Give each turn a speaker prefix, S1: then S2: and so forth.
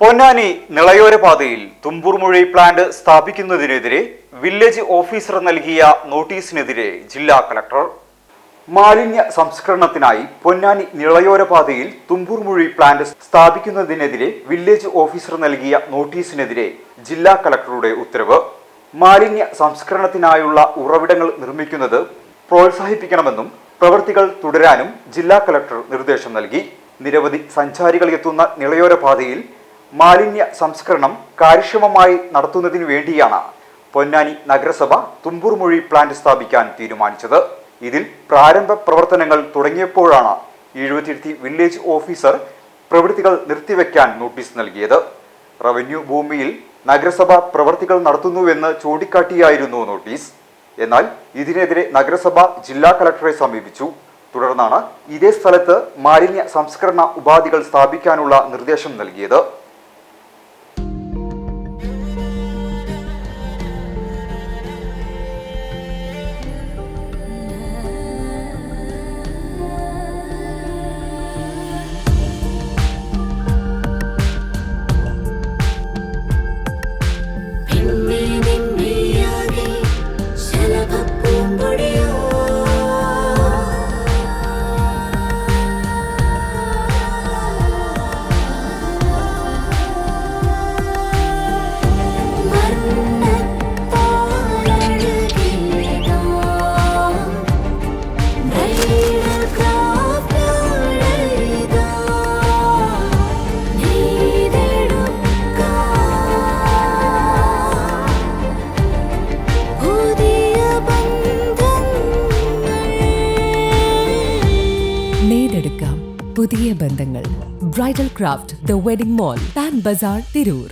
S1: പൊന്നാനി നിളയോര പാതയിൽ Thumboormuzhi plant സ്ഥാപിക്കുന്നതിനെതിരെ village officer നൽകിയ നോട്ടീസിനെതിരെ ജില്ലാ കളക്ടർ. മാലിന്യ സംസ്കരണത്തിനായി പൊന്നാനി നിളയോര പാതയിൽ തുമ്പൂർമുഴി പ്ലാന്റ് സ്ഥാപിക്കുന്നതിനെതിരെ വില്ലേജ് ഓഫീസർ നൽകിയ നോട്ടീസിനെതിരെ ജില്ലാ കളക്ടറുടെ ഉത്തരവ്. മാലിന്യ സംസ്കരണത്തിനായുള്ള ഉറവിടങ്ങൾ നിർമ്മിക്കുന്നത് പ്രോത്സാഹിപ്പിക്കണമെന്നും പ്രവൃത്തികൾ തുടരാനും ജില്ലാ കളക്ടർ നിർദ്ദേശം നൽകി. നിരവധി സഞ്ചാരികൾ എത്തുന്ന നിളയോര പാതയിൽ മാലിന്യ സംസ്കരണം കാര്യക്ഷമമായി നടത്തുന്നതിനു വേണ്ടിയാണ് പൊന്നാനി നഗരസഭ തുമ്പൂർമുഴി പ്ലാന്റ് സ്ഥാപിക്കാൻ തീരുമാനിച്ചത്. ഇതിൽ പ്രാരംഭ പ്രവർത്തനങ്ങൾ തുടങ്ങിയപ്പോഴാണ് എഴുപത്തിരുത്തി വില്ലേജ് ഓഫീസർ പ്രവൃത്തികൾ നിർത്തിവെക്കാൻ നോട്ടീസ് നൽകിയത്. റവന്യൂ ഭൂമിയിൽ നഗരസഭ പ്രവൃത്തികൾ നടത്തുന്നുവെന്ന് ചൂണ്ടിക്കാട്ടിയായിരുന്നു നോട്ടീസ്. എന്നാൽ ഇതിനെതിരെ നഗരസഭ ജില്ലാ കളക്ടറെ സമീപിച്ചു. തുടർന്നാണ് ഇതേ സ്ഥലത്ത് മാലിന്യ സംസ്കരണ ഉപാധികൾ സ്ഥാപിക്കാനുള്ള നിർദ്ദേശം നൽകിയത്.
S2: നേടെടുക്കാം പുതിയ ബന്ധങ്ങൾ. Bridal Craft, The Wedding Mall, Pan Bazar, Tirur.